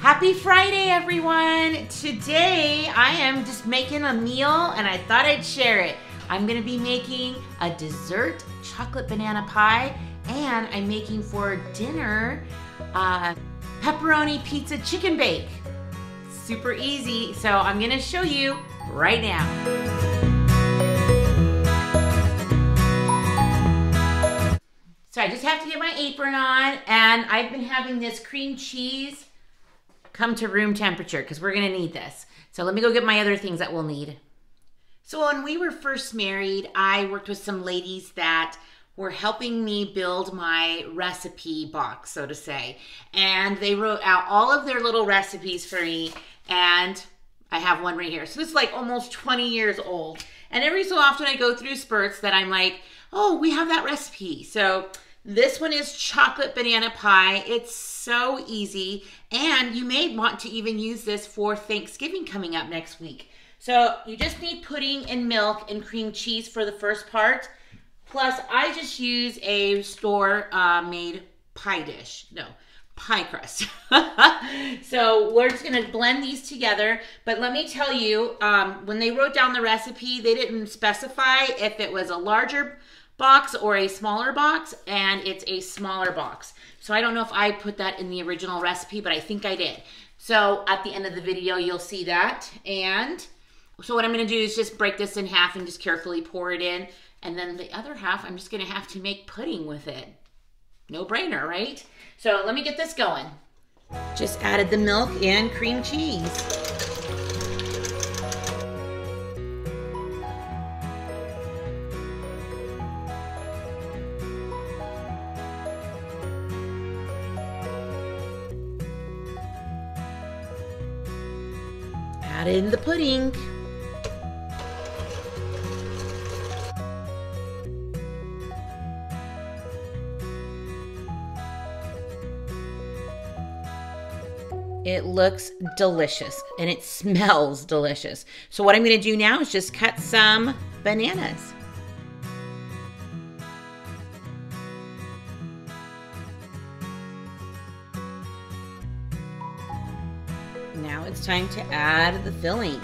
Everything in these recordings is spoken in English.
Happy Friday, everyone. Today, I am just making a meal and I thought I'd share it. I'm gonna be making a dessert chocolate banana pie and I'm making for dinner pepperoni pizza chicken bake. Super easy, so I'm gonna show you right now. So I just have to get my apron on, and I've been having this cream cheese come to room temperature because we're gonna need this. So let me go get my other things that we'll need. So when we were first married, I worked with some ladies that were helping me build my recipe box, so to say. And they wrote out all of their little recipes for me, and I have one right here. So this is like almost 20 years old. And every so often I go through spurts that I'm like, oh, we have that recipe. So this one is chocolate banana pie. It's so easy. And you may want to even use this for Thanksgiving coming up next week. So you just need pudding and milk and cream cheese for the first part. Plus I just use a store made pie dish. No, pie crust. So we're just gonna blend these together. But let me tell you, when they wrote down the recipe, they didn't specify if it was a larger box or a smaller box, and it's a smaller box. So I don't know if I put that in the original recipe, but I think I did. So at the end of the video, you'll see that. And so what I'm gonna do is just break this in half and just carefully pour it in. And then the other half, I'm just gonna have to make pudding with it. No brainer, right? So let me get this going. Just added the milk and cream cheese. Add in the pudding. It looks delicious and it smells delicious. So what I'm gonna do now is just cut some bananas. Now it's time to add the filling.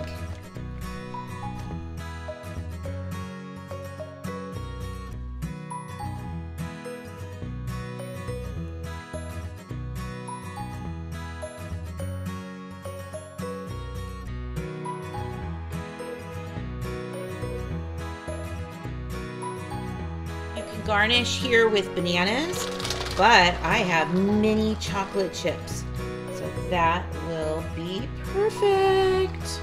Garnish here with bananas, but I have mini chocolate chips, so that will be perfect.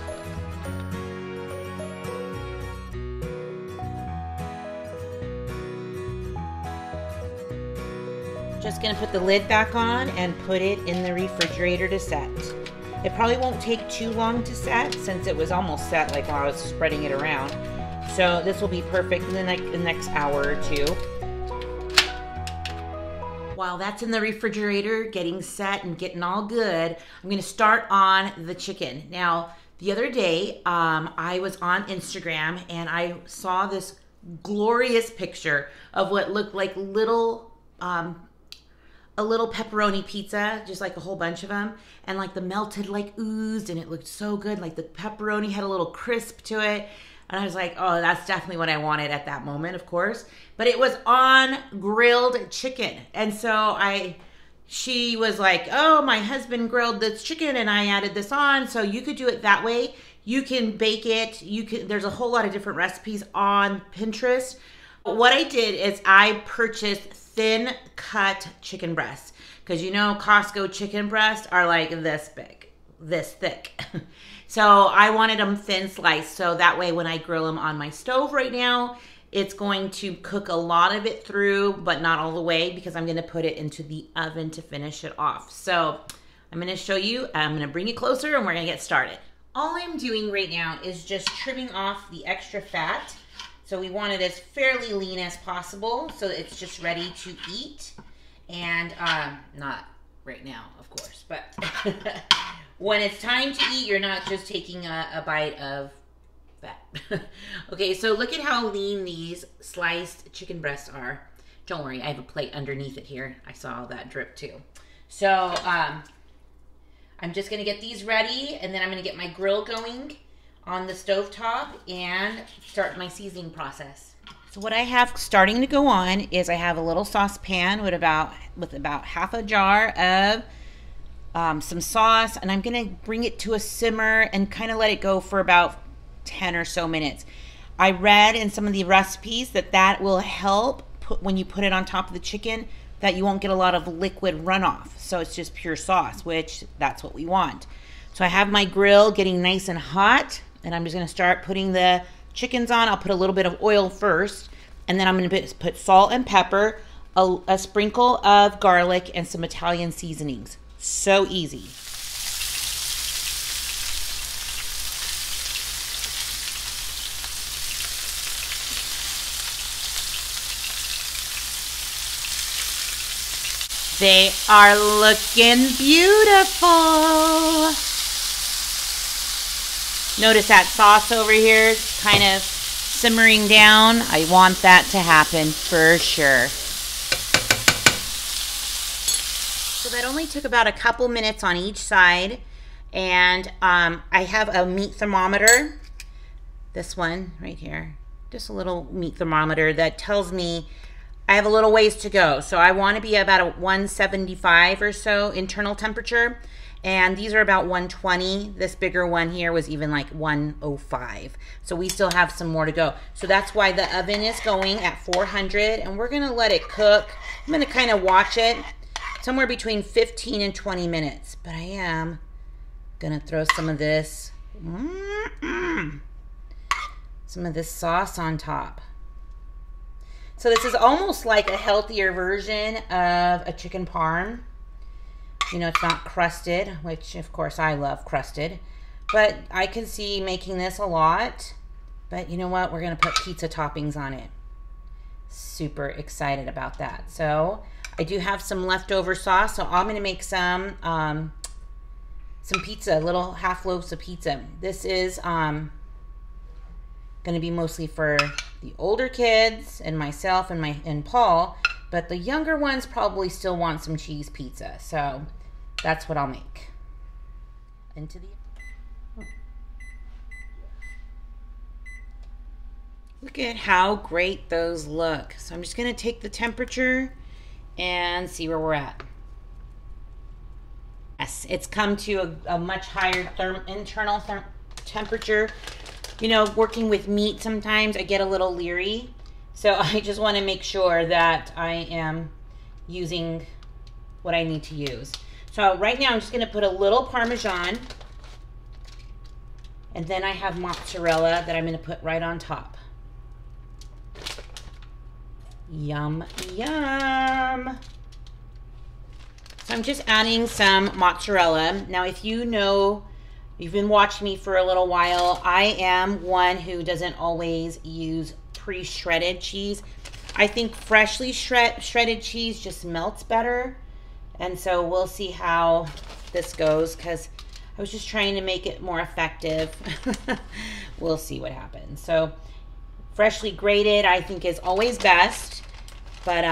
Just gonna put the lid back on and put it in the refrigerator to set. It probably won't take too long to set since it was almost set like while I was spreading it around. So this will be perfect in the next hour or two. While that's in the refrigerator getting set and getting all good, I'm gonna start on the chicken. Now, the other day, I was on Instagram and I saw this glorious picture of what looked like a little pepperoni pizza, just like a whole bunch of them. And like the melted like oozed and it looked so good. Like the pepperoni had a little crisp to it. And I was like, oh, that's definitely what I wanted at that moment, of course. But it was on grilled chicken. And so she was like, oh, my husband grilled this chicken and I added this on. So you could do it that way. You can bake it. There's a whole lot of different recipes on Pinterest. What I did is I purchased thin cut chicken breasts. Because you know Costco chicken breasts are like this big, this thick. So I wanted them thin sliced, so that way when I grill them on my stove right now, it's going to cook a lot of it through, but not all the way because I'm gonna put it into the oven to finish it off. So I'm gonna show you, I'm gonna bring it closer and we're gonna get started. All I'm doing right now is just trimming off the extra fat. So we want it as fairly lean as possible so that it's just ready to eat. And not right now, of course, but when it's time to eat, you're not just taking a bite of fat. Okay, so look at how lean these sliced chicken breasts are. Don't worry, I have a plate underneath it here. I saw all that drip too. So I I'm just gonna get these ready, and then I'm gonna get my grill going on the stovetop and start my seasoning process. So what I have starting to go on is I have a little saucepan with about half a jar of some sauce, and I'm gonna bring it to a simmer and kind of let it go for about 10 or so minutes. I read in some of the recipes that will help when you put it on top of the chicken, that you won't get a lot of liquid runoff. So it's just pure sauce, which that's what we want. So I have my grill getting nice and hot, and I'm just gonna start putting the chickens on. I'll put a little bit of oil first, and then I'm gonna put salt and pepper, a sprinkle of garlic, and some Italian seasonings. So easy. They are looking beautiful. Notice that sauce over here is kind of simmering down. I want that to happen for sure. So that only took about a couple minutes on each side. And I have a meat thermometer. This one right here. Just a little meat thermometer that tells me I have a little ways to go. So I want to be about a 175 or so internal temperature. And these are about 120. This bigger one here was even like 105. So we still have some more to go. So that's why the oven is going at 400. And we're going to let it cook. I'm going to kind of watch it somewhere between 15 and 20 minutes. But I am going to throw some of this, some of this sauce on top. So this is almost like a healthier version of a chicken parm. You know, it's not crusted, which of course I love crusted. But I can see making this a lot. But you know what? We're going to put pizza toppings on it. Super excited about that. So I do have some leftover sauce. So I'm going to make some pizza, little half loaves of pizza. This is going to be mostly for the older kids and myself and Paul, but the younger ones probably still want some cheese pizza. So that's what I'll make. Into the Look at how great those look. So I'm just going to take the temperature and see where we're at. Yes, it's come to a much higher internal temperature. You know, working with meat sometimes I get a little leery. So I just want to make sure that I am using what I need to use. So right now I'm just going to put a little Parmesan. And then I have mozzarella that I'm going to put right on top. Yum, yum. So I'm just adding some mozzarella. Now if you know, you've been watching me for a little while, I am one who doesn't always use pre-shredded cheese. I think freshly shredded cheese just melts better. And so we'll see how this goes, because I was just trying to make it more effective. We'll see what happens. So freshly grated I think is always best. But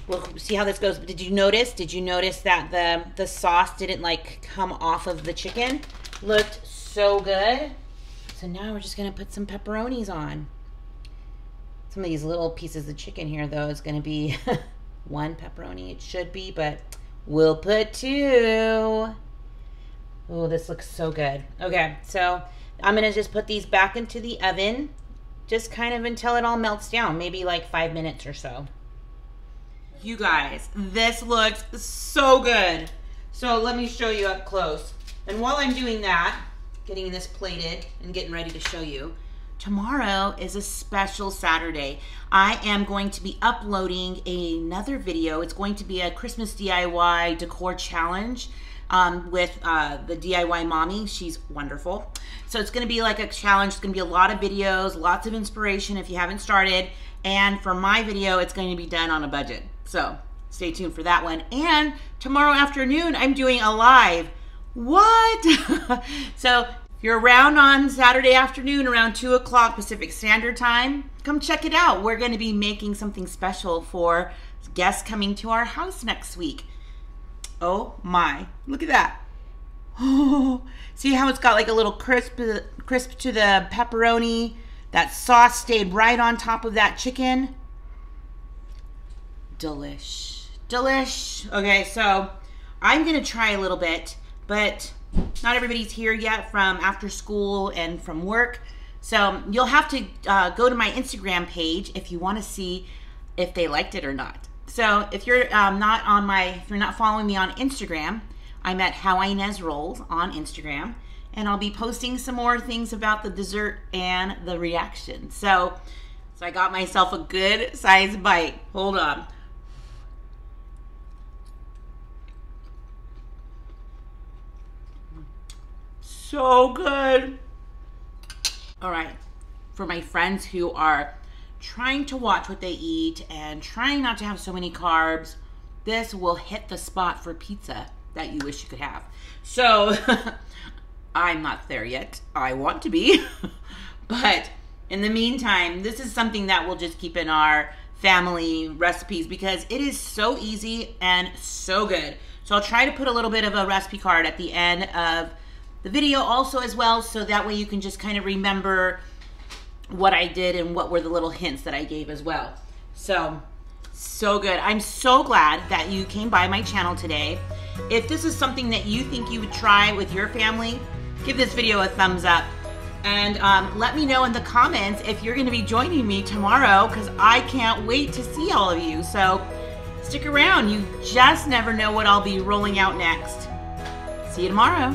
we'll see how this goes. Did you notice that the sauce didn't like come off of the chicken? Looked so good. So now we're just gonna put some pepperonis on. Some of these little pieces of chicken here though is gonna be one pepperoni. It should be, but we'll put two. Oh, this looks so good. Okay, so I'm gonna just put these back into the oven, just kind of until it all melts down, maybe like 5 minutes or so. You guys, this looks so good. So let me show you up close. And while I'm doing that, getting this plated and getting ready to show you, tomorrow is a special Saturday. I am going to be uploading another video. It's going to be a Christmas DIY decor challenge with the DIY mommy. She's wonderful. So it's going to be like a challenge. It's going to be a lot of videos, lots of inspiration if you haven't started. And for my video, it's going to be done on a budget. So stay tuned for that one. And tomorrow afternoon, I'm doing a live. What? So if you're around on Saturday afternoon around 2 o'clock Pacific Standard Time, come check it out. We're going to be making something special for guests coming to our house next week. Oh my, look at that. Oh, see how it's got like a little crisp to the pepperoni? That sauce stayed right on top of that chicken. Delish. Delish. Okay, so I'm gonna try a little bit, but not everybody's here yet from after school and from work. So you'll have to go to my Instagram page if you want to see if they liked it or not. So if you're if you're not following me on Instagram, I'm at How Ines Rolls on Instagram, and I'll be posting some more things about the dessert and the reaction. So I got myself a good size bite. Hold on. So good. All right, for my friends who are trying to watch what they eat and trying not to have so many carbs, this will hit the spot for pizza that you wish you could have. So I'm not there yet. I want to be. But in the meantime, this is something that we'll just keep in our family recipes because it is so easy and so good. So I'll try to put a little bit of a recipe card at the end of the video also as well, so that way you can just kind of remember what I did and what were the little hints that I gave as well. So good. I'm so glad that you came by my channel today. If this is something that you think you would try with your family, give this video a thumbs up. And let me know in the comments if you're gonna be joining me tomorrow, because I can't wait to see all of you. So stick around, you just never know what I'll be rolling out next. See you tomorrow.